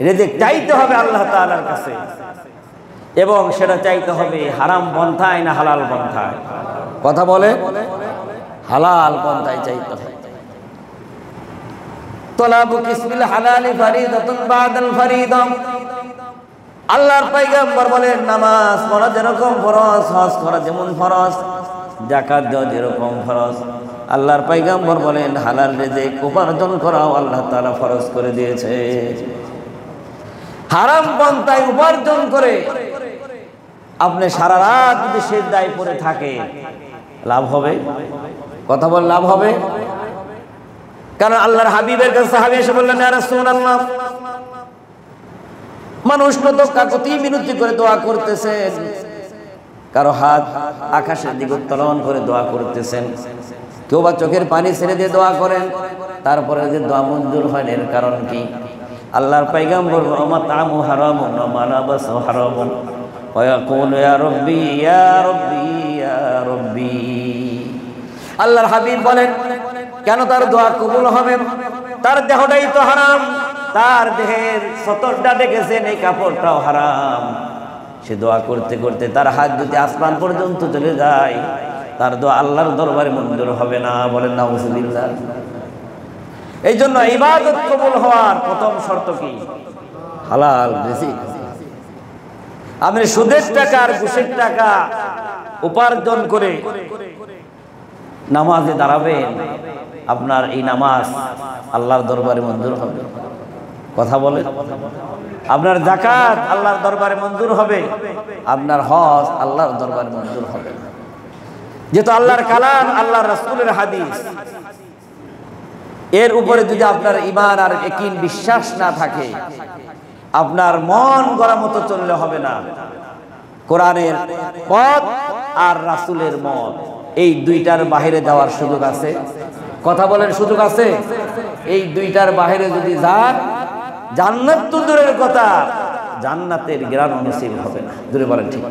রিজিক চাইতে হবে আল্লাহ তাআলার কাছে, এবং সেটা চাইতে হবে হারাম পন্থায় না হালাল পন্থায়। কথা বলে, হালাল পন্থায় চাইতে হবে। তলাবু কিসমিল হালালি ফরিদাতুন বাদাল ফরিদা। আল্লাহর পয়গম্বর বলেন, নামাজ পড়া যেরকম ফরজ, হজ করা যেমন ফরজ, যাকাত দেওয়া যেরকম ফরজ, আল্লাহর পয়গম্বর বলেন হালাল রিজিক উপার্জন করাও আল্লাহ তাআলা ফরজ করে দিয়েছে। হারাম পন্থায় উপার্জন করে আপনি সারা রাত যদি সিজদায় পড়ে থাকে, লাভ হবে? কথা বল, লাভ হবে? কারণ আল্লাহর হাবিবের কাছে সাহাবী এসে বললেন, ইয়া রাসূলুল্লাহ, মানুষ তো কাকতি মিনতি করে দোয়া করতেছেন, কারো হাত আকাশের দিকে উত্তোলন করে দোয়া করতেছেন, কেউ বা চোখের পানি ছেড়ে দিয়ে দোয়া করেন, তারপরে যে দোয়া মঞ্জুর হয় এর কারণ কি? আল্লাহর পয়গম্বর মাতামু হারামুন ওয়া মালাবাসু হারামুন ওয়া ইয়াকুলু ইয়া রাব্বি ইয়া রাব্বি ইয়া রাব্বি। আল্লাহর হাবিব বলেন, কেন তার দোয়া কবুল হবে? তার দেহটাই তো হারাম, তার দেহের সতরটা ডেকেছেন, এই কাপড়টাও হারাম। সে দোয়া করতে করতে তার হাত যদি আসমান পর্যন্ত চলে যায়, তার দোয়া আল্লাহর দরবারে মঞ্জুর হবে না। বলেন নাউজুবিল্লাহ। এই জন্য ইবাদত কবুল হওয়ার প্রথম শর্ত কি? হালাল রিজিক। আপনি সুদের টাকা আর ঘুষের টাকা উপার্জন করে নামাজে দাঁড়াবেন, আপনার এই নামাজ আল্লাহর দরবারে মঞ্জুর হবে। কথা বলে, আপনার যাকাত আল্লাহর দরবারে মঞ্জুর হবে, আপনার হজ আল্লাহর দরবারে মঞ্জুর হবে। যেহেতু আল্লাহর কালাম, আল্লাহর রাসূলের হাদিস, এর উপরে যদি আপনার ঈমান আর ইয়াকিন বিশ্বাস না থাকে, আপনার মন গড়া মতো চললে হবে না। কোরআনের পথ আর রাসূলের মত, এই দুইটার বাহিরে যাওয়ার সুযোগ আছে? কথা বলেন, সুযোগ আছে? এই দুইটার বাহিরে যদি যান, জান্নাত তো দূরের কথা, জান্নাতের গ্রাম নসিব হবে না। দূরে বলেন ঠিক।